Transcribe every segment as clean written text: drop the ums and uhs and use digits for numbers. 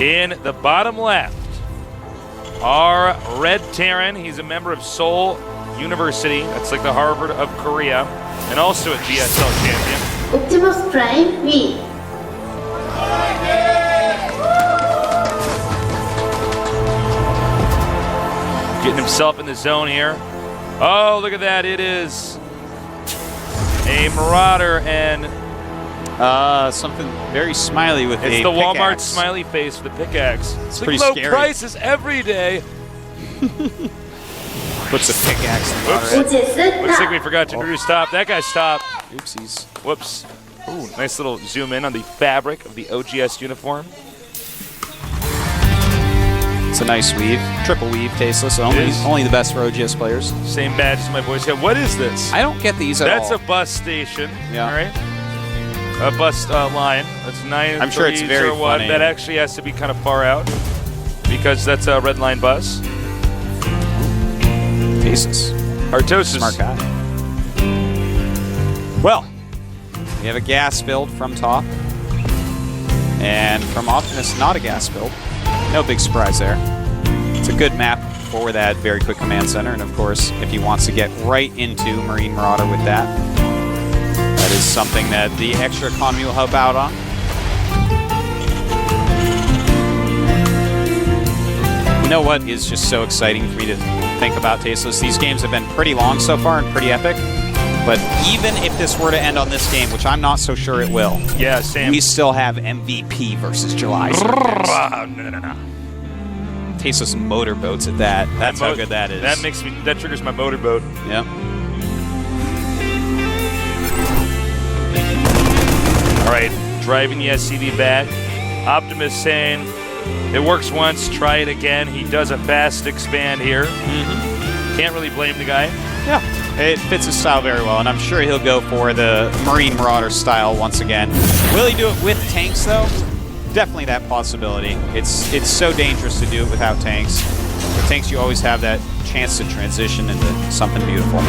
In the bottom left, our Red Terran. He's a member of Seoul University. That's like the Harvard of Korea. And also a GSL champion. Optimus Prime V. Getting himself in the zone here. Oh, look at that. It is a Marauder and something very smiley with it's a the Walmart pickaxe. smiley face with the pickaxe. It's like pretty low scary. prices every day. Puts a pickaxe in the Oops. water. Looks like we forgot to do stop. That guy stopped. Oopsies. Whoops. Ooh, nice little zoom in on the fabric of the OGS uniform. It's a nice weave. Triple weave, tasteless. Only the best for OGS players. Same badge as my boys have. What is this? I don't get these at all. That's a bus station. Yeah. All right. A bus line. That's 9. I'm sure it's very funny. That actually has to be kind of far out because that's a red line bus. Jesus. Artosis. Smart guy. Well, we have a gas build from top. And from Optimus, not a gas build. No big surprise there. It's a good map for that very quick command center. And of course, if he wants to get right into Marine Marauder with that, that is something that the extra economy will help out on. You know what is just so exciting for me to think about, Tasteless? These games have been pretty long so far and pretty epic. But even if this were to end on this game, which I'm not so sure it will, yeah, Sam. we still have MVP versus July. No. Tasteless motorboats at that. That's how good that is. That triggers my motorboat. Yep. All right, driving the SCV back. Optimus saying, it works once, try it again. He does a fast expand here. Can't really blame the guy. Yeah, it fits his style very well, and I'm sure he'll go for the Marine Marauder style once again. Will he do it with tanks, though? Definitely that possibility. It's so dangerous to do it without tanks. With tanks, you always have that chance to transition into something beautiful.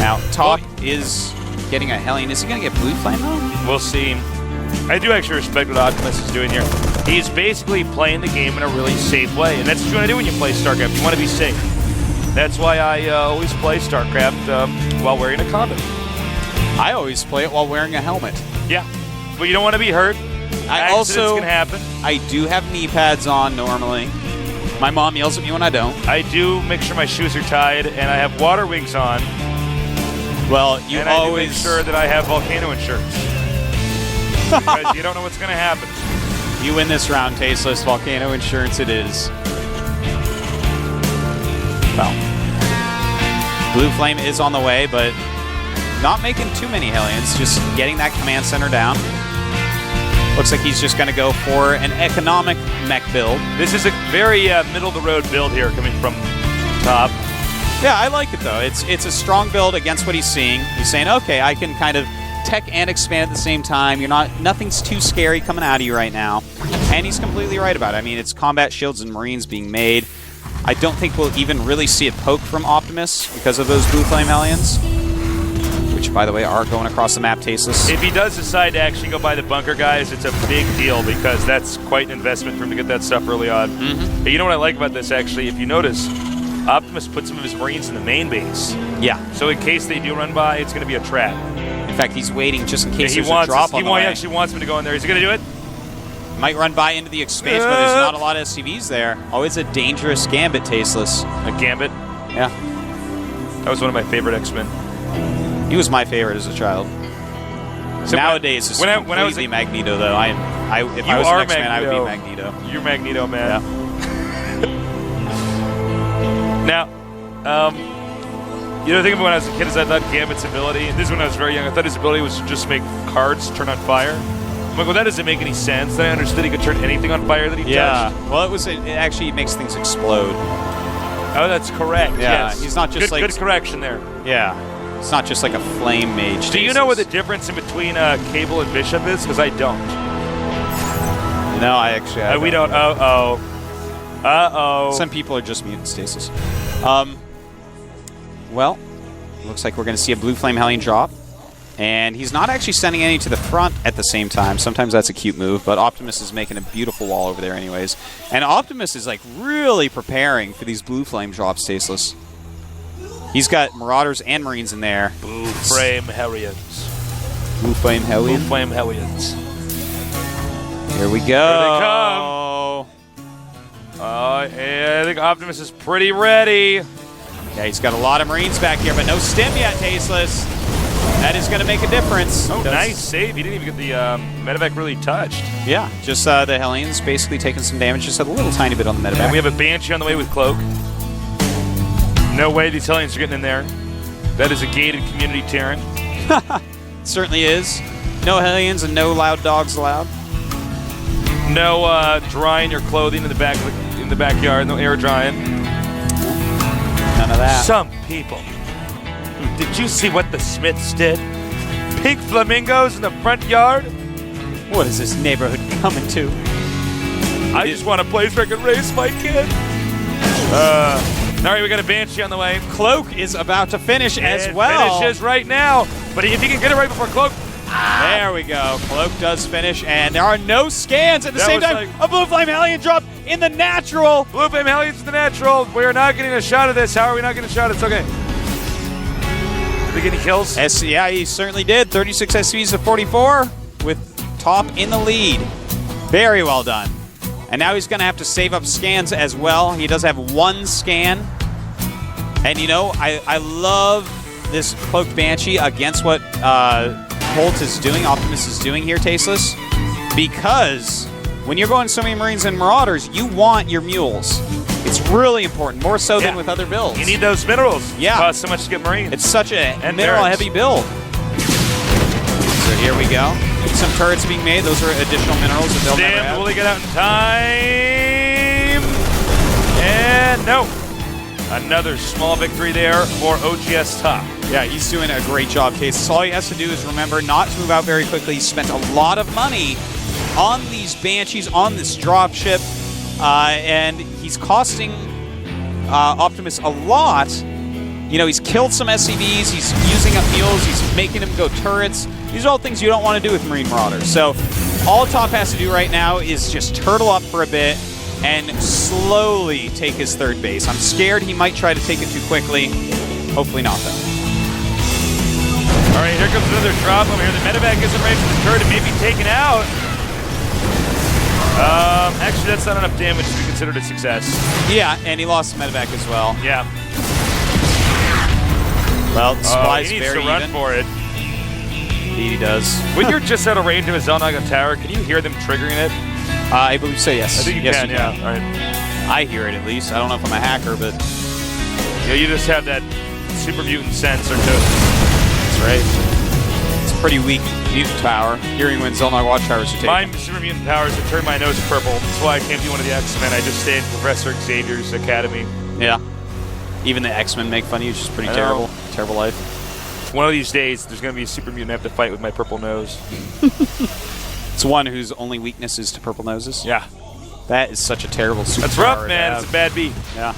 Now, Top is getting a Hellion. Is he going to get Blue Flame, though? We'll see. I do actually respect what Optimus is doing here. He's basically playing the game in a really safe way, and that's what you want to do when you play StarCraft. You want to be safe. That's why I always play StarCraft while wearing a condom. I always play it while wearing a helmet. Yeah, but you don't want to be hurt. Accidents can happen. I do have knee pads on normally. My mom yells at me when I don't. I do make sure my shoes are tied, and I have water wings on. Well, you and always I do make sure that I have volcano insurance. Because you don't know what's going to happen. You win this round, Tasteless. Volcano insurance it is. Well, Blue Flame is on the way, but not making too many Hellions, just getting that command center down. Looks like he's just going to go for an economic mech build. This is a very middle-of-the-road build here coming from Top. Yeah, I like it, though. It's a strong build against what he's seeing. He's saying, okay, I can kind of tech and expand at the same time. Nothing's too scary coming out of you right now. And he's completely right about it. I mean, it's combat shields and Marines being made. I don't think we'll even really see a poke from Optimus because of those Blue Flame Hellions, which, by the way, are going across the map, Tasteless. If he does decide to actually go buy the bunker, guys, it's a big deal because that's quite an investment for him to get that stuff early on. But you know what I like about this, actually? If you notice, Optimus put some of his Marines in the main base. Yeah. So in case they do run by, it's going to be a trap. In fact, he's waiting just in case he there's a drop on the way. He actually wants me to go in there. Is he going to do it? Might run by into the expansion, but there's not a lot of SCVs there. Always a dangerous gambit, Tasteless. A gambit? Yeah. That was one of my favorite X-Men. He was my favorite as a child. So nowadays, it's completely Magneto, though. If I was an X-Men, I would be Magneto. You're Magneto, man. Yeah. Now, you know, the thing about when I was a kid is I thought Gambit's ability, and this is when I was very young, I thought his ability was to just make cards turn on fire. I'm like, well, that doesn't make any sense. Then I understood he could turn anything on fire that he touched. Well, it actually makes things explode. Oh, that's correct. Yeah, yes. He's not just good correction there. Yeah. It's not just like a flame mage. Do you know what the difference in between Cable and Bishop is? Because I don't. No, I actually I we don't. Uh-oh. Uh-oh. Some people are just mutant stasis. Well, looks like we're going to see a Blue Flame Hellion drop. And he's not actually sending any to the front at the same time. Sometimes that's a cute move, but Optimus is making a beautiful wall over there anyways. And Optimus is like really preparing for these blue flame drops, Tasteless. He's got Marauders and Marines in there. Blue Flame Hellions. Blue Flame Hellions? Blue Flame Hellions. Here we go. Here they come. I think Optimus is pretty ready. Yeah, he's got a lot of Marines back here, but no stim yet, Tasteless. That is going to make a difference. Oh, nice save. He didn't even get the medevac really touched. Yeah, just the Hellions basically taking some damage, just a little tiny bit on the medevac. And we have a Banshee on the way with Cloak. No way these Hellions are getting in there. That is a gated community Terran. Certainly is. No Hellions and no loud dogs allowed. No drying your clothing in the backyard. No air drying. None of that. Some people. Did you see what the Smiths did? Pink flamingos in the front yard? What is this neighborhood coming to? I just want a place where I can raise my kid. All right, we got a Banshee on the way. Cloak is about to finish as well. Finishes right now. But if he can get it right before Cloak. There we go. Cloak does finish, and there are no scans at the same time. A Blue Flame Hellion drop in the natural. Blue Flame Hellions in the natural. We are not getting a shot of this. How are we not getting a shot? It's okay. Did he get any kills? Yeah, he certainly did. 36 SCVs to 44 with Top in the lead. Very well done. And now he's going to have to save up scans as well. He does have one scan. And, you know, I love this Cloaked Banshee against what Polt is doing, Optimus is doing here, Tasteless. Because when you're going so many Marines and Marauders, you want your mules. It's really important, more so than with other builds. You need those minerals. Yeah. It costs so much to get Marines. It's such a mineral-heavy build. So here we go. Some turrets being made. Those are additional minerals that they'll never have. Will he get out in time? And no. Another small victory there for OGS Top. Yeah, he's doing a great job, Case. All he has to do is remember not to move out very quickly. He spent a lot of money on these Banshees, on this dropship, and he's costing Optimus a lot. You know, he's killed some SCVs, he's using up mules, he's making them go turrets. These are all things you don't want to do with Marine Marauders. So all Top has to do right now is just turtle up for a bit and slowly take his third base. I'm scared he might try to take it too quickly. Hopefully not, though. All right, here comes another drop over here. The medevac isn't ready for the turret. It may be taken out. Actually, that's not enough damage to be considered a success. Yeah, and he lost the medevac as well. Yeah. Well, the supply's he needs very to run even. for it. Indeed he does. When you're just out of range of a Zelnaga tower, can you hear them triggering it? I believe so, yes. I think you yes, can, you yeah. can. All right. I hear it at least. I don't know if I'm a hacker, but... Yeah, you just have that super mutant sense or two. That's right. It's a pretty weak mutant power. Hearing when Zelnog Watchtowers are taken. My super mutant powers have turned my nose purple. That's why I can't be one of the X-Men. I just stay in Professor Xavier's academy. Yeah. Even the X-Men make fun of you, which is pretty terrible. Terrible life. One of these days, there's going to be a super mutant I have to fight with my purple nose. It's one whose only weakness is to purple noses. Yeah. That is such a terrible superpower. That's rough, man. It's a bad beat. Yeah.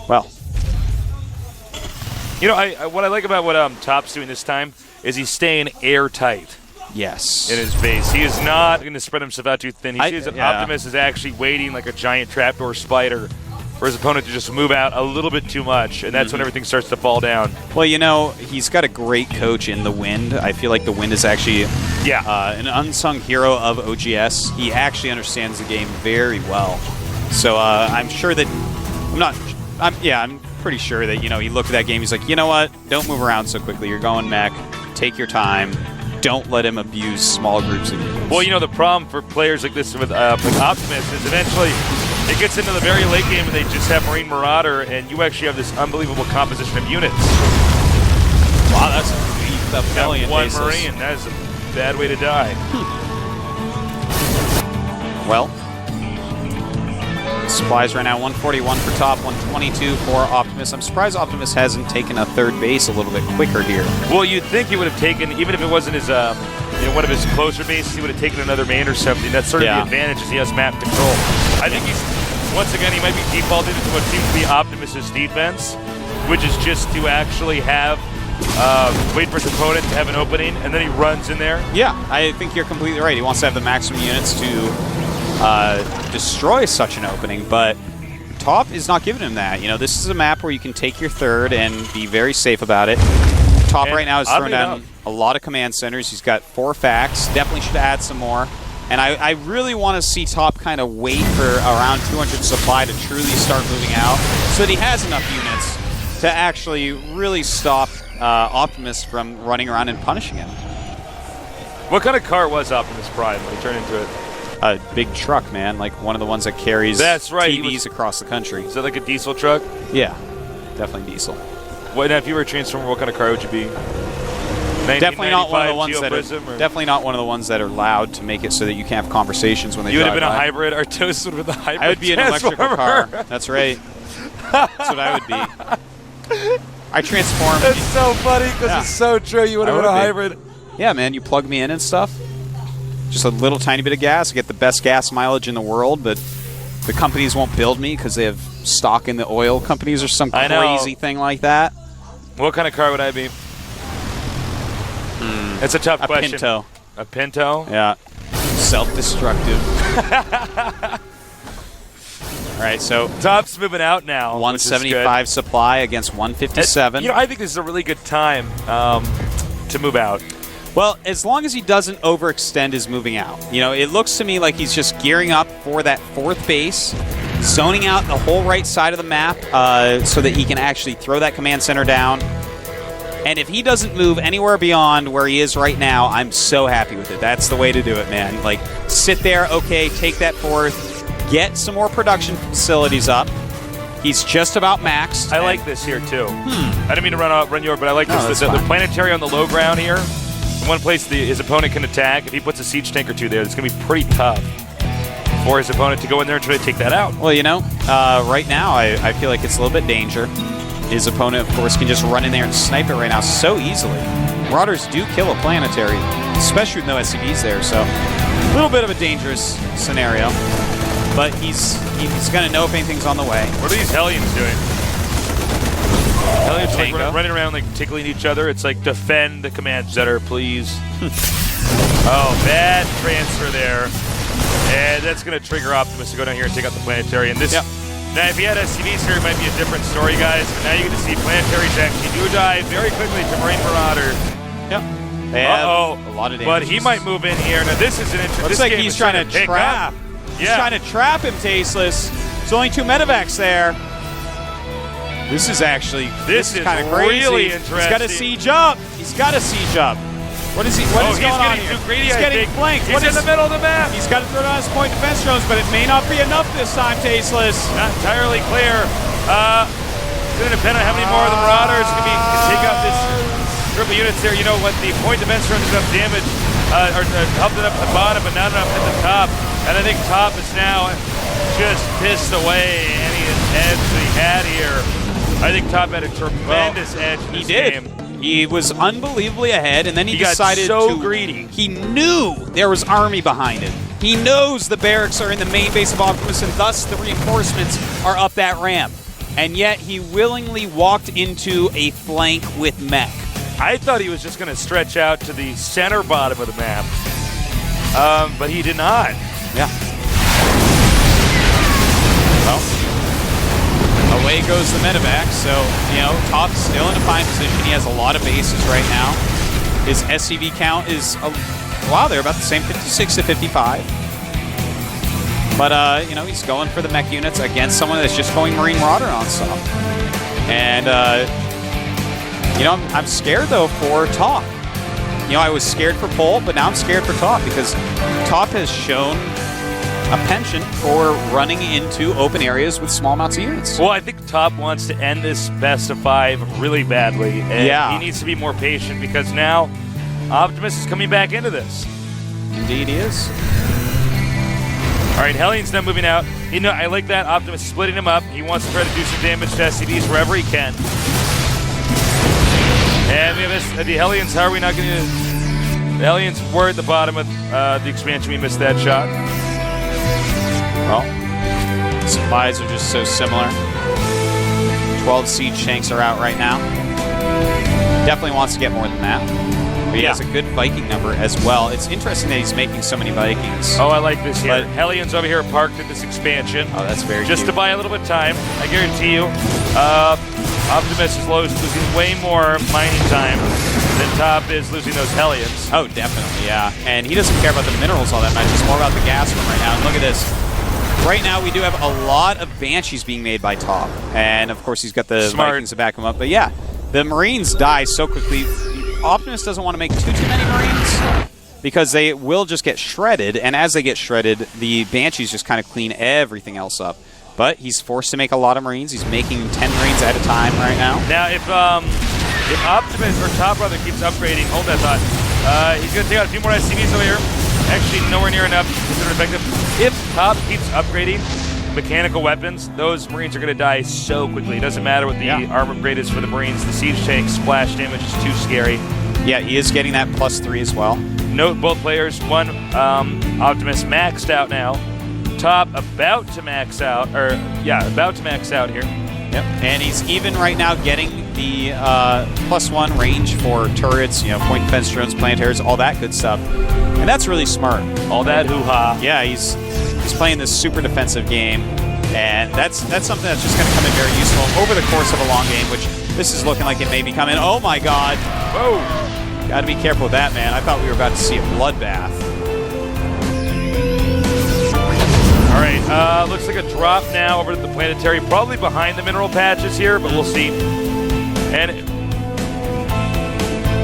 Well. You know, what I like about what Top's doing this time is he's staying airtight. Yes. In his base. He is not going to spread himself out too thin. He sees that Optimus is actually waiting like a giant trapdoor spider for his opponent to just move out a little bit too much, and that's when everything starts to fall down. Well, you know, he's got a great coach in the Wind. I feel like the Wind is actually an unsung hero of OGS. He actually understands the game very well. So I'm sure that I'm pretty sure that, you know, he looked at that game, he's like, you know what? Don't move around so quickly. You're going mech. Take your time. Don't let him abuse small groups of units. Well, you know, the problem for players like this with Optimus is eventually it gets into the very late game and they just have Marine Marauder, and you actually have this unbelievable composition of units. Wow, that's a beefed up Hellion. One Marine. That is a bad way to die. Well, supplies right now, 141 for Top, 122 for Optimus. I'm surprised Optimus hasn't taken a third base a little bit quicker here. Well, you'd think he would have taken, even if it wasn't his, one of his closer bases, he would have taken another main or something. That's sort of the advantage, is he has map control. I think he's, once again, he might be defaulted into what seems to be Optimus's defense. which is just to actually have wait for his opponent to have an opening, and then he runs in there. Yeah, I think you're completely right. He wants to have the maximum units to destroy such an opening, but Top is not giving him that. You know, this is a map where you can take your third and be very safe about it. Top and right now is throwing down enough, a lot of command centers. He's got 4 facts. Definitely should add some more. And I really want to see Top kind of wait for around 200 supply to truly start moving out so that he has enough units to actually really stop Optimus from running around and punishing him. What kind of car was Optimus Prime when he turned into it? A big truck, man, like one of the ones that carries That's right. TVs across the country. Is that like a diesel truck? Yeah, definitely diesel. What, if you were a Transformer, what kind of car would you be? Definitely not one of the ones that are Geoprism, or? definitely not one of the ones that are loud to make it so that you can't have conversations when they You would drive have been by. a hybrid. Artos would have been a hybrid. I would be an electrical Transformer. car. That's right. That's what I would be. I transform. That's so funny because Yeah. it's so true. You would have I been a would be. hybrid. Yeah, man, you plug me in and stuff. Just a little tiny bit of gas. I get the best gas mileage in the world, but the companies won't build me because they have stock in the oil companies or some I know. crazy thing like that. What kind of car would I be? It's a tough A question. Pinto. A Pinto? Yeah. Self-destructive. All right, so Top's moving out now. 175 supply against 157. You know, I think this is a really good time to move out. Well, as long as he doesn't overextend his moving out. You know, it looks to me like he's just gearing up for that 4th base, zoning out the whole right side of the map so that he can actually throw that command center down. And if he doesn't move anywhere beyond where he is right now, I'm so happy with it. That's the way to do it, man. Like, sit there, okay, take that 4th, get some more production facilities up. He's just about maxed. I like this here, too. I didn't mean to run you over, but I like No, this. that's The fine. planetary on the low ground here. In one place his opponent can attack. If he puts a siege tank or 2 there, it's going to be pretty tough for his opponent to go in there and try to take that out. Well, you know, right now I feel like it's a little bit danger. His opponent, of course, can just run in there and snipe it right now so easily. Marauders do kill a planetary, especially with no SCVs there, so a little bit of a dangerous scenario. But he's going to know if anything's on the way. What are these Hellions doing? Hellions like Tango. running around like tickling each other. It's like defend the command center, please. Oh, bad transfer there. And that's going to trigger Optimus to go down here and take out the planetary. And this, now if he had SCVs here, it might be a different story, guys. But now you get to see planetaries actually do die very quickly to Marine Marauder. Yep. They have a lot of damage. But he might move in here. Now this is an interesting. Looks like he's trying to trap. He's trying to trap him, Tasteless. There's only 2 medevacs there. This is actually this is kind of crazy. Really interesting. He's got to siege up. He's got to siege up. What is he? What is going on here? Too greedy, he's getting flanked. He's in the middle of the map. He's got to throw down his point defense drones, but it may not be enough this time, Tasteless. Not entirely clear. It's going to depend on how many more of the Marauders can take out this group of units there. You know what? The point defense drones enough damage, or helped it up at the bottom, but not enough at the top. And I think Top is now just pissed away any edge that he had here. I think Top had a tremendous edge in this game. He was unbelievably ahead, and then he decided got so to... greedy. He knew there was army behind him. He knows the barracks are in the main base of Optimus, and thus the reinforcements are up that ramp. And yet he willingly walked into a flank with mech. I thought he was just going to stretch out to the center bottom of the map, but he did not. Yeah. Well, away goes the medevac, so, you know, Top's still in a fine position. He has a lot of bases right now. His SCV count is, wow, they're about the same, 56 to 55. But, you know, he's going for the mech units against someone that's just going Marine Marauder non-stop. And, you know, I'm scared, though, for Top. You know, I was scared for Polt, but now I'm scared for Top because Top has shown a penchant for running into open areas with small amounts of units. Well, I think Top wants to end this best of 5 really badly. And he needs to be more patient because now Optimus is coming back into this. Indeed he is. All right, Hellion's now moving out. You know, I like that. Optimus splitting him up. He wants to try to do some damage to SCVs wherever he can. And we have the Hellions. How are we not going to... The Hellions were at the bottom of the expansion. We missed that shot. Well, supplies are just so similar. 12 siege tanks are out right now. Definitely wants to get more than that. But he has a good Viking number as well. It's interesting that he's making so many Vikings. Oh, I like this here. Hellions over here parked at this expansion. Oh, that's very Just cute. to buy a little bit of time. I guarantee you, Optimus is losing way more mining time than Top is losing those Hellions. Oh, definitely, yeah. And he doesn't care about the minerals all that much. It's more about the gas from right now. And look at this. Right now, we do have a lot of Banshees being made by Top. And, of course, he's got the Vikings to back him up. But, yeah, the Marines die so quickly. Optimus doesn't want to make too many Marines because they will just get shredded. And as they get shredded, the Banshees just kind of clean everything else up. But he's forced to make a lot of Marines. He's making 10 Marines at a time right now. Now, if Optimus or Top Brother keeps upgrading, hold that thought, he's going to take out a few more SCVs over here. Actually, nowhere near enough to consider effective. If Top keeps upgrading mechanical weapons, those Marines are going to die so quickly. It doesn't matter what the armor upgrade is for the Marines. The siege tank splash damage is too scary. Yeah, he is getting that +3 as well. Note both players. One, Optimus maxed out now. Top about to max out, about to max out here. Yep, and he's even right now getting the +1 range for turrets, point defense drones, planetaries, all that good stuff. And that's really smart. All that hoo-ha. Yeah, he's playing this super defensive game, and that's something that's just going to come in very useful over the course of a long game, which this is looking like it may be coming. Oh my god. Whoa. Got to be careful with that, man. I thought we were about to see a bloodbath. All right, looks like a drop now over to the planetary, probably behind the mineral patches here, but we'll see. And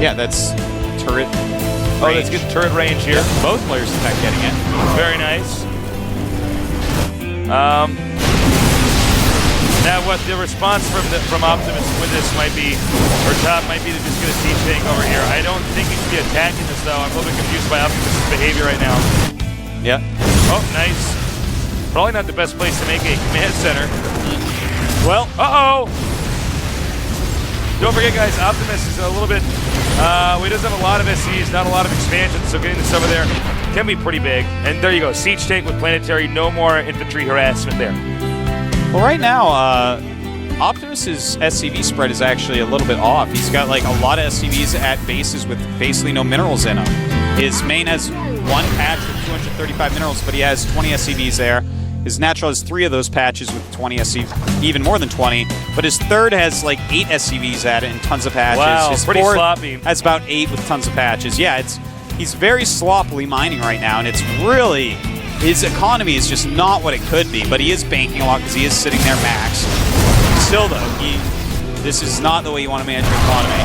yeah, that's turret. Oh, that's good turret range here. Yeah, both players in fact getting it. Very nice. Now, what the response from Optimus with this might be, or Top might be to just get a siege tank over here. I don't think he should be attacking this though. I'm a little bit confused by Optimus' behavior right now. Yeah. Oh, nice. Probably not the best place to make a command center. Well, don't forget, guys, Optimus is a little bit, he doesn't have a lot of SCs, not a lot of expansion, so getting this over there can be pretty big. And there you go, siege tank with planetary, no more infantry harassment there. Well, right now, Optimus's SCV spread is actually a little bit off. He's got like a lot of SCVs at bases with basically no minerals in them. His main has one patch with 235 minerals, but he has 20 SCVs there. His natural has 3 of those patches with 20 SCVs, even more than 20. But his third has like 8 SCVs at it and tons of patches. Wow, his pretty fourth sloppy. has about 8 with tons of patches. Yeah, he's very sloppily mining right now, and it's really, his economy is just not what it could be. But he is banking a lot because he is sitting there max. Still though, this is not the way you want to manage your economy.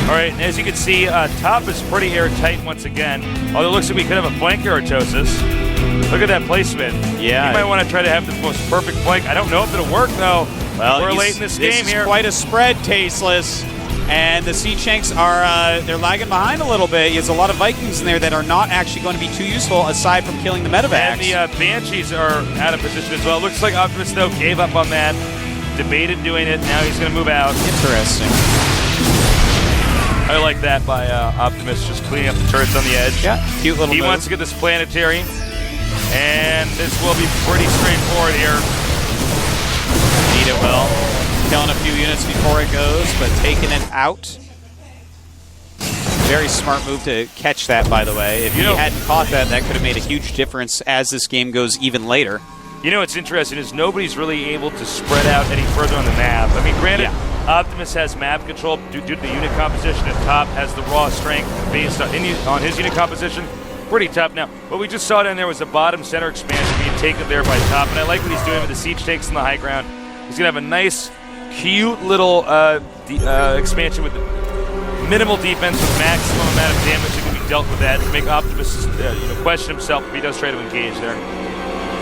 All right, and as you can see, Top is pretty airtight once again. Although it looks like we could have a flank Eratosis. Look at that placement. Yeah. You might want to try to have the most perfect flank. I don't know if it'll work, though. Well, we're late in this game here. This is quite a spread, Tasteless. And the Siege Tanks are, they're lagging behind a little bit. There's a lot of Vikings in there that are not actually going to be too useful aside from killing the medevacs. And the Banshees are out of position as well. Looks like Optimus, though, gave up on that. Debated doing it. Now he's going to move out. Interesting. I like that by Optimus, just cleaning up the turrets on the edge. Yeah, cute little move. Wants to get this planetary, and this will be pretty straightforward here. Indeed it will. Killing a few units before it goes, but taking it out. Very smart move to catch that, by the way. If you hadn't caught that, that could have made a huge difference as this game goes even later. You know what's interesting is nobody's really able to spread out any further on the map. I mean, granted, Optimus has map control due to the unit composition, and Top has the raw strength based on his unit composition. Pretty tough. Now, what we just saw down there was the bottom center expansion being taken there by Top, and I like what he's doing with the siege tanks on the high ground. He's going to have a nice, cute little expansion with minimal defense with maximum amount of damage that can be dealt with that to make Optimus question himself if he does try to engage there.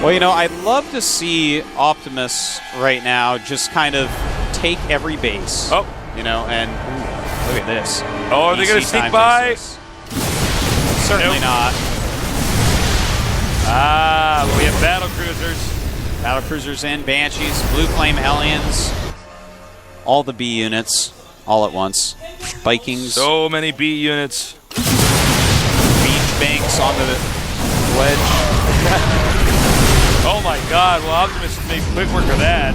Well, I'd love to see Optimus right now just kind of take every base. Oh. And ooh, look at this. Oh, are they going to sneak by? Certainly not. Well, we have battle cruisers. Battle cruisers in, Banshees, Blue Flame Hellions, all the B units, all at once. Vikings. So many B units. Beach banks on the ledge. Oh my God! Well, Optimus made quick work of that.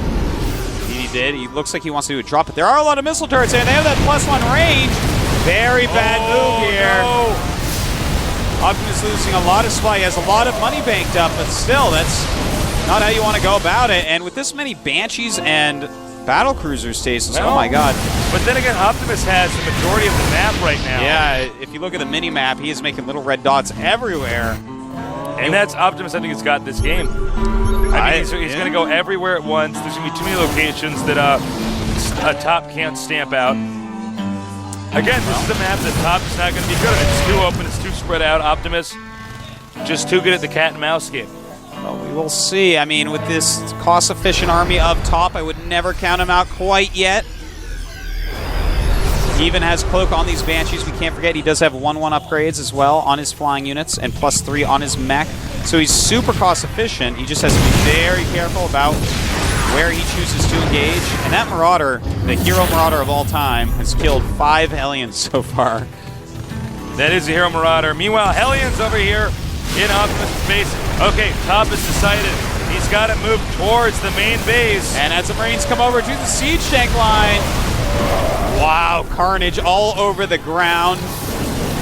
He did. He looks like he wants to do a drop, but there are a lot of missile turrets, and they have that +1 range. Very bad move here. No. Optimus losing a lot of supply. He has a lot of money banked up, but still, that's not how you want to go about it. And with this many Banshees and battle cruisers, Stasis, oh my God. But then again, Optimus has the majority of the map right now. Yeah, if you look at the mini map, he is making little red dots everywhere. And that's Optimus, I think, has got this game. I mean, he's going to go everywhere at once. There's going to be too many locations that a Top can't stamp out. Again, this is a map that Top is not going to be good at. It's too open, it's too spread out. Optimus just too good at the cat and mouse game. Well, we will see. I mean, with this cost-efficient army of Top, I would never count him out quite yet. He even has Cloak on these Banshees. We can't forget he does have 1/1 upgrades as well on his flying units and +3 on his mech. So he's super cost-efficient. He just has to be very careful about where he chooses to engage. And that Marauder, the hero Marauder of all time, has killed 5 Hellions so far. That is a hero Marauder. Meanwhile, Hellions over here in Optimus' base. Okay, Top has decided he's got to move towards the main base. And as the Marines come over to the siege tank line, wow, carnage all over the ground.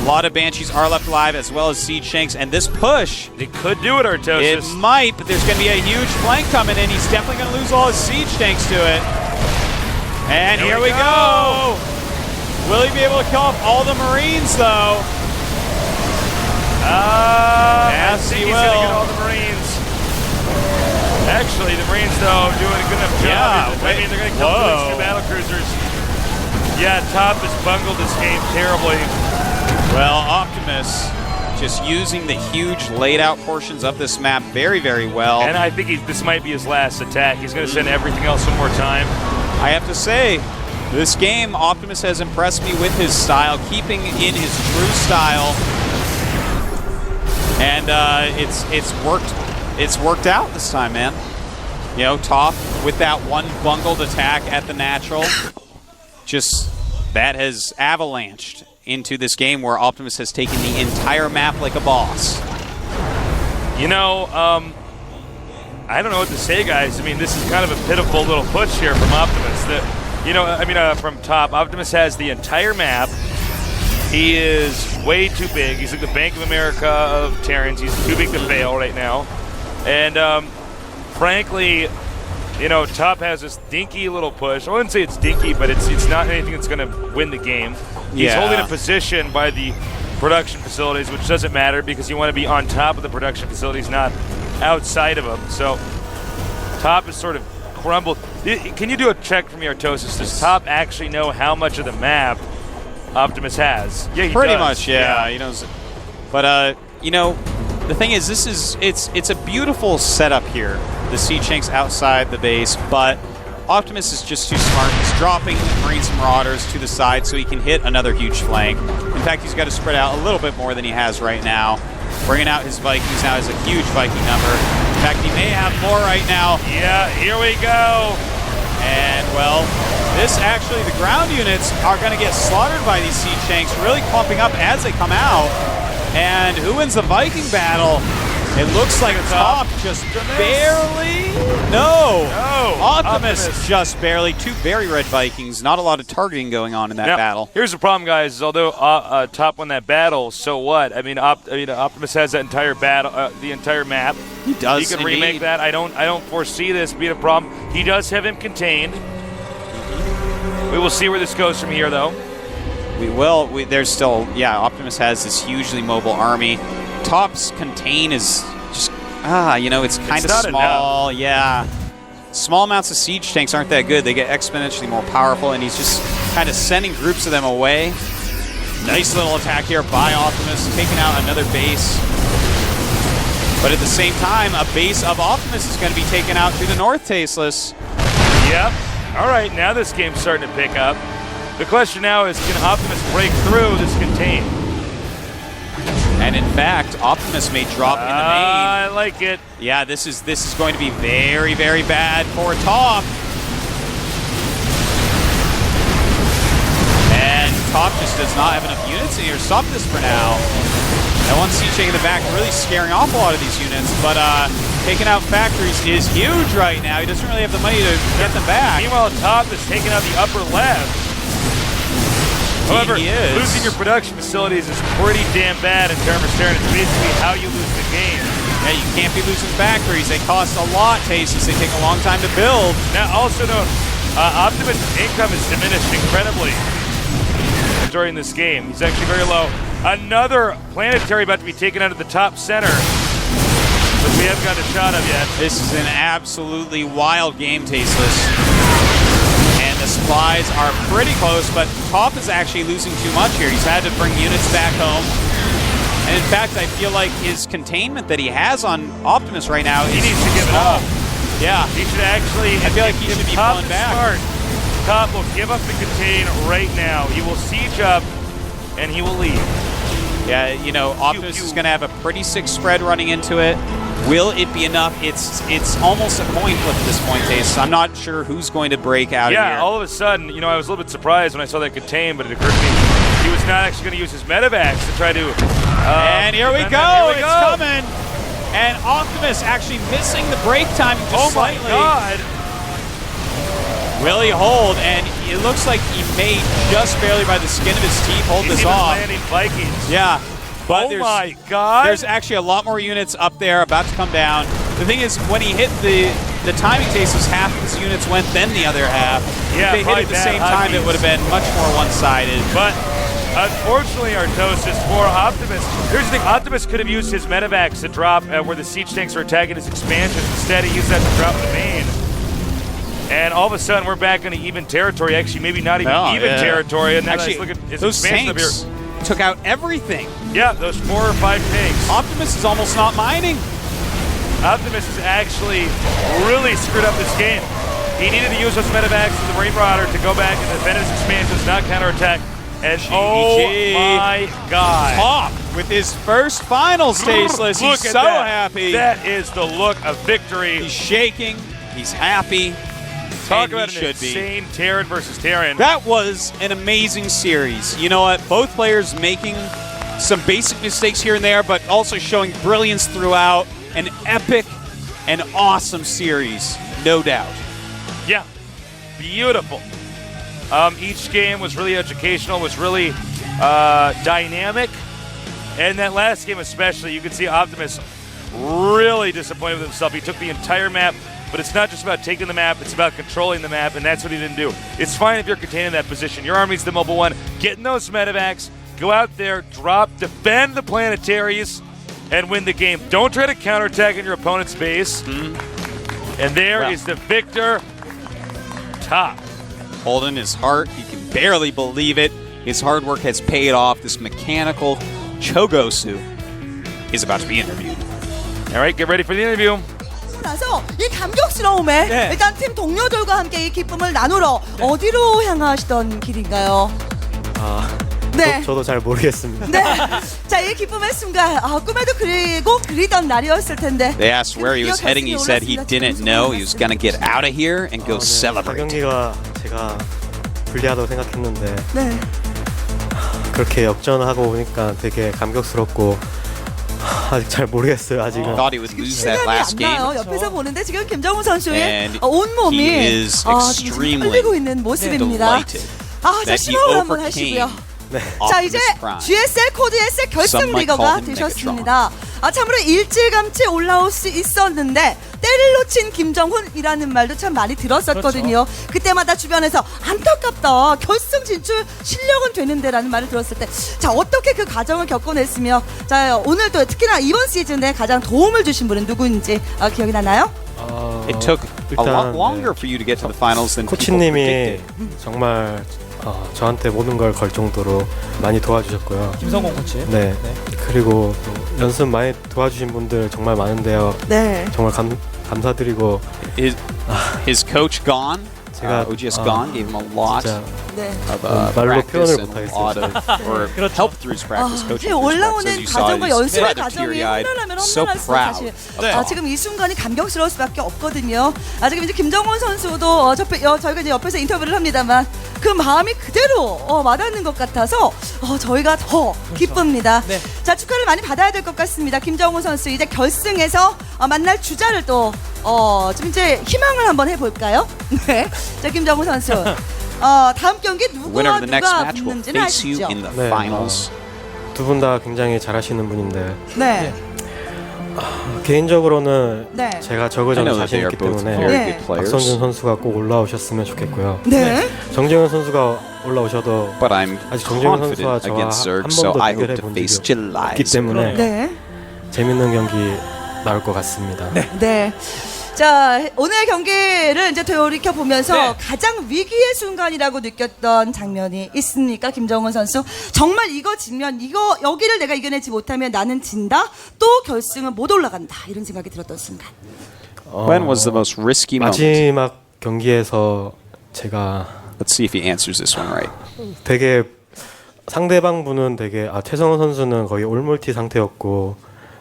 A lot of Banshees are left alive, as well as siege tanks, and this push, It could do it, Artosis. it might, but there's going to be a huge flank coming in. He's definitely going to lose all his siege tanks to it. And here we go. Will he be able to kill off all the Marines, though? I Yes, think he he's going to will. get all the Marines. Actually, the Marines, though, doing a good enough job. Yeah, I mean, they're going to kill those 2 battle cruisers. Yeah, Top has bungled this game terribly. Well, Optimus just using the huge laid-out portions of this map very, very well. And I think this might be his last attack. He's going to send everything else one more time. I have to say, this game, Optimus has impressed me with his style, keeping in his true style. And it's worked out this time, man. You know, Top with that one bungled attack at the natural, just that has avalanched into this game where Optimus has taken the entire map like a boss. You know, I don't know what to say, guys. I mean, this is kind of a pitiful little push here from Optimus. From Top. Optimus has the entire map. He is way too big. He's like the Bank of America of Terrans. He's too big to fail right now. And frankly, you know, Top has this dinky little push. I wouldn't say it's dinky, but it's not anything that's going to win the game. He's holding a position by the production facilities, which doesn't matter because you want to be on top of the production facilities, not outside of them. So Top is sort of crumbled. Can you do a check for me, Artosis? Does Top actually know how much of the map Optimus has? Yeah, he Pretty does. much, yeah. He knows. But you know, the thing is, it's a beautiful setup here. The siege tanks outside the base, but Optimus is just too smart. He's dropping Marines and Marauders to the side so he can hit another huge flank. In fact, he's got to spread out a little bit more than he has right now. Bringing out his Vikings now is a huge Viking number. In fact, he may have more right now. Yeah, here we go. And, well, this actually, the ground units are going to get slaughtered by these siege tanks, really clumping up as they come out. And who wins the Viking battle? It looks like Top just barely. No. Optimus just barely. 2 very red Vikings. Not a lot of targeting going on in that battle. Here's the problem, guys. Is although Top won that battle, so what? I mean, Optimus has that entire battle, the entire map. He does. He can remake that. I don't foresee this being a problem. He does have him contained. We will see where this goes from here, though. We will. There's still, Optimus has this hugely mobile army. Top's contain is just, you know, it's kind of small. Enough. Yeah. Small amounts of siege tanks aren't that good. They get exponentially more powerful, and he's just kind of sending groups of them away. Nice little attack here by Optimus, taking out another base. But at the same time, a base of Optimus is going to be taken out to the north, Tasteless. Yep. All right, now this game's starting to pick up. The question now is, can Optimus break through this contain? And in fact, Optimus may drop in the main. I like it. Yeah, this is going to be very, very bad for Top. And Top just does not have enough units in here to stop this for now. That one siege tank in the back really scaring off a lot of these units, but taking out factories is huge right now. He doesn't really have the money to get them back. Meanwhile, Top is taking out the upper left. However, He is. losing your production facilities is pretty damn bad in terms of Terran. It's basically how you lose the game. Yeah, you can't be losing factories. They cost a lot, Tasteless. They take a long time to build. Now, also note, Optimus' income is diminished incredibly during this game. He's actually very low. Another planetary about to be taken out of the top center, which we haven't got a shot of yet. This is an absolutely wild game, Tasteless. And the supplies are pretty close, but Top is actually losing too much here. He's had to bring units back home. And in fact, I feel like his containment that he has on Optimus right now He is needs to give it small. up. Yeah. He should actually. I feel like he should be Top pulling is back. Smart. Top will give up the contain right now. He will siege up, and he will leave. Yeah, you know, Optimus is going to have a pretty sick spread running into it. Will it be enough? It's almost a coin flip at this point, Taste. I'm not sure who's going to break out of here. Yeah, all of a sudden, you know, I was a little bit surprised when I saw that contain, but it occurred to me he was not actually going to use his medevacs to try to. And here we go. It's coming. And Optimus actually missing the break timing just slightly. Oh my God! Will he hold? And it looks like he may just barely by the skin of his teeth hold He's this even off. landing Vikings. Yeah. But Oh my God! there's actually a lot more units up there about to come down. The thing is, when he hit the timing taste was half of his units went, then the other half. Yeah, if they hit probably at the bad same time, it hotkeys. would have been much more one-sided. But unfortunately, Artosis, for Optimus, here's the thing: Optimus could have used his medevacs to drop where the siege tanks are attacking his expansions. Instead, he used that to drop the main. And all of a sudden, we're back into even territory. Actually, maybe not even territory. And then Actually, look at his those expansion up tanks here. took out everything. Yeah, those 4 or 5 tanks. Optimus is almost not mining. Optimus has actually really screwed up this game. He needed to use those medevacs with the Marine Marauder to go back and defend his expansions, not counterattack. And oh my God. Top with his first finals, Tasteless. Look He's at so that. happy. That is the look of victory. He's shaking. He's happy. Talk and about he an should be. insane Terran versus Terran. That was an amazing series. You know what? Both players making some basic mistakes here and there, but also showing brilliance throughout. An epic and awesome series, no doubt. Yeah, beautiful. Each game was really educational, was really dynamic. And that last game especially, you could see Optimus really disappointed with himself. He took the entire map, but it's not just about taking the map, it's about controlling the map, and that's what he didn't do. It's fine if you're containing that position. Your army's the mobile one. Get in those medevacs, go out there, drop, defend the planetaries, and win the game. Don't try to counterattack in your opponent's base. And there is the victor, Top. Holding his heart, he can barely believe it. His hard work has paid off. This mechanical Chogosu is about to be interviewed. All right, get ready for the interview. 나서 이 감격스러움에 네. 일단 팀 동료들과 함께 이 기쁨을 나누러 어디로 향하시던 길인가요? 네. 저도 잘 모르겠습니다. 네. 자, 이 기쁨의 순간 꿈에도 그리고 그리던 날이었을 텐데. They asked where he was heading. He said he didn't know. He was going to get out of here and go celebrate. 경기가 제가 불리하다고 생각했는데 네. 그렇게 역전하고 보니까 되게 감격스럽고 아직 잘 모르겠어요. 아직은. Thought he would lose that 생각이 last 안 game. 나요. 옆에서 보는데 지금 김정우 선수의 And 온몸이 he is 지금 extremely 떨리고 있는 모습입니다. delighted 자, that he 심호흡 한번 overcame 하시고요. 자, 이제 Optimus Prime. GSL 코드 S 결승 Some might 리거가 call him 되셨습니다. 참으로 일찌감치 올라올 수 있었는데 때를 놓친 김정훈이라는 말도 참 많이 들었었거든요. 그때마다 주변에서 안타깝다. 결승 진출 실력은 되는데라는 말을 들었을 때 자, 어떻게 그 과정을 겪어냈으며 자, 오늘도 특히나 이번 시즌에 가장 도움을 주신 분은 누구인지 기억이 나나요? It took a lot 일단 longer for you to get to the finals than people 코치님이 predicted. 정말 저한테 모든 걸 걸 정도로 많이 도와주셨고요. 김성공 코치. 네. 그리고 또 연습 많이 도와주신 분들 정말 많은데요. 네. 정말 감사드리고 His coach gone, 제가 OGS gone, gave him a lot. 진짜 네. of 말로 practice 표현을 and 못 a lot of or help through his practice coaching. 지금 올라오는 과정과 연습의 과정이 teary-eyed, 홈런하면 so 홈런할수록 proud. 사실 of 지금 이 순간이 감격스러울 수밖에 없거든요. 지금 이제 김정훈 선수도 저희가 이제 옆에서 인터뷰를 합니다만 그 마음이 그대로 와닿는 것 같아서 저희가 더 기쁩니다. 네. 자, 축하를 많이 받아야 될 것 같습니다. 김정훈 선수 이제 결승에서 만날 주자를 또 좀 이제 희망을 한번 해볼까요? 네. 자, 김정훈 선수. 다음 경기 Winner 누구와 of the next 누가 match will 붙는지는 face you 아시죠? in the 네, finals. 두 분 다 굉장히 잘하시는 분인데 네. 개인적으로는 네. 제가 I 적어전 know that 자신 they are 있기 both 때문에 very 네. good players, 박성준 선수가 꼭 올라오셨으면 좋겠고요. 네. 정재현 선수가 올라오셔도 but I'm 아직 정재현 선수와 confident 저와 against Zerg, 한 so 번도 I hope 대결해 to 본 face 적이 없기 July. 때문에 네. 재밌는 경기 나올 것 같습니다. 네. 자, 오늘 경기를 이제 돌이켜 보면서 네. 가장 위기의 순간이라고 느꼈던 장면이 있습니까, 김정훈 선수? 정말 이거 지면 여기를 내가 이겨내지 못하면 나는 진다. 또 결승은 못 올라간다. 이런 생각이 들었던 순간. When was the most risky moment? 마지막 경기에서 제가 Let's see if he answers this one right. 되게 상대방 분은 되게 최성원 선수는 거의 올몰티 상태였고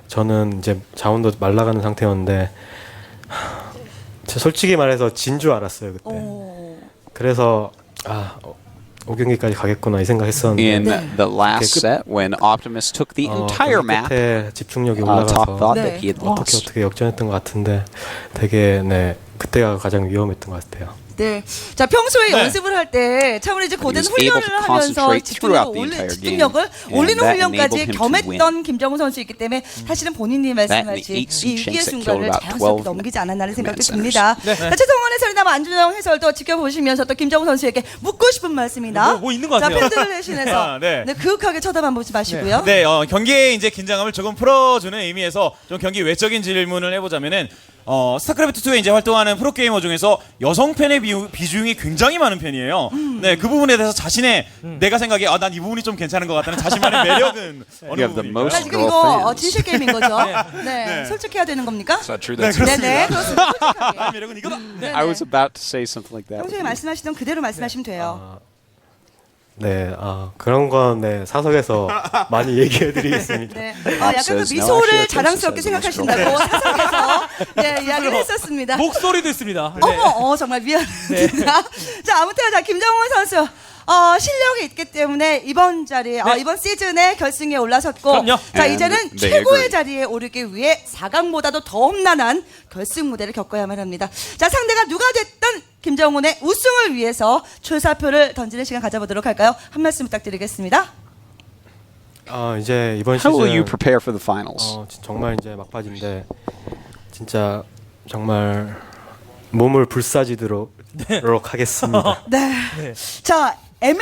저는 이제 자원도 말라가는 상태였는데 솔직히 말해서 진 줄 알았어요 그때. 그래서 5경기까지 가겠구나 이 생각했었는데 In the last set, when Optimus took the entire map, 끝에 집중력이 Top 올라가서 thought 네. that he had 어떻게 lost. 역전했던 것 같은데 되게 그때가 가장 위험했던 것 같아요. 네. 자, 평소에 네. 연습을 할 때 차분히 고된 was able 훈련을 to 하면서 concentrate throughout the entire 집중력을 game, 올리는 and that 훈련까지 enabled him to 겸했던 김정훈 선수이기 때문에 사실은 본인이 말씀하신 이 8 위기의 chance that 순간을 killed about 자연스럽게 12 넘기지 않았나는 생각도 command 듭니다. 자, 최성원 해설이나 안준영 해설도 지켜보시면서 또 김정훈 선수에게 묻고 싶은 말씀이나 뭐 있는 것 같아요. 자, 팬들을 대신해서 네. 그윽하게 쳐다만 보지 마시고요. 네, 경기의 이제 긴장감을 조금 풀어주는 의미에서 좀 경기 외적인 질문을 해보자면은 스타크래프트 2에 이제 활동하는 프로게이머 중에서 여성 팬의 비중이 굉장히 많은 편이에요. 네, 그 부분에 대해서 자신의 내가 생각에 난 이 부분이 좀 괜찮은 것 같다는 자신만의 매력은 어느 You have the 부분일까요? most 자, 지금 girl 이거 fans. 진실 게임인 거죠? 네. 솔직해야 되는 겁니까? It's not true. 네, That's 그렇습니다. 네네, 그렇습니다. 솔직하게. 나의 매력은 이거다. 네, I was about to say something like that. 평소에 말씀하시던 그대로 말씀하시면 돼요. 그런 건 사석에서 많이 얘기해드리겠습니다. 네. 약간 그 says no, 미소를 actually, 자랑스럽게 says 생각하신다고 사석에서 이야기를 했었습니다. 목소리도 있습니다. 네. 어머, 정말 미안합니다. 자, 아무튼 김정훈 선수 실력이 있기 때문에 이번 자리에 이번 시즌에 결승에 올라섰고, 그럼요. 자, And 이제는 they 최고의 agree. 자리에 오르기 위해 4강보다도 더 험난한 결승 무대를 겪어야만 합니다. 자, 상대가 누가 됐든 김정훈의 우승을 위해서 출사표를 던지는 시간 가져보도록 할까요? 한 말씀 부탁드리겠습니다. 이제 이번 How will you 시즌 prepare for the finals? 정말 이제 막바지인데 진짜 정말 몸을 불사지도록 하겠습니다. 네. 자, gonna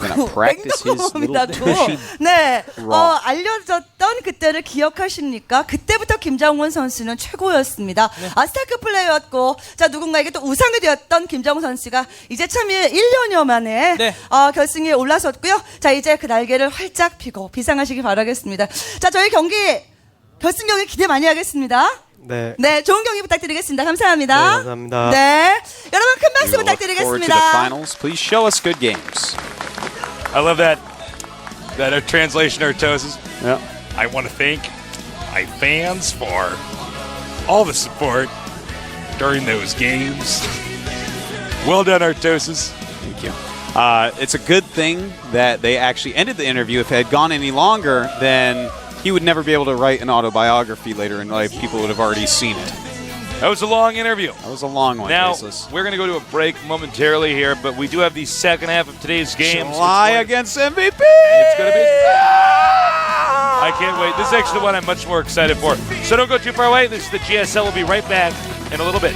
MM이라고 practice his 맹독음이라고 little 알려졌던 그때를 기억하십니까? 그때부터 김정훈 선수는 최고였습니다. 스타크 플레이였고, 자, 누군가에게 또 우상이 되었던 김정훈 선수가 이제 참 1년여 만에 네. 결승에 올라섰고요. 자, 이제 그 날개를 활짝 펴고 비상하시기 바라겠습니다. 자, 저희 결승 경기 기대 많이 하겠습니다. 네, 좋은 경기 부탁드리겠습니다. 감사합니다. 네, 감사합니다. 네, 여러분 큰 박수 We will look forward to the 부탁드리겠습니다. finals. Please show us good games. I love that translation, Artosis. Yeah. I want to thank my fans for all the support during those games. Well done, Artosis. Thank you. It's a good thing that they actually ended the interview. If it had gone any longer, then he would never be able to write an autobiography later in life. People would have already seen it. That was a long interview. That was a long one. Now, Faceless. we're going to go to a break momentarily here, but we do have the second half of today's game. July against MVP. It's going to be... I can't wait. This is actually the one I'm much more excited for. So don't go too far away. This is the GSL. We'll be right back in a little bit.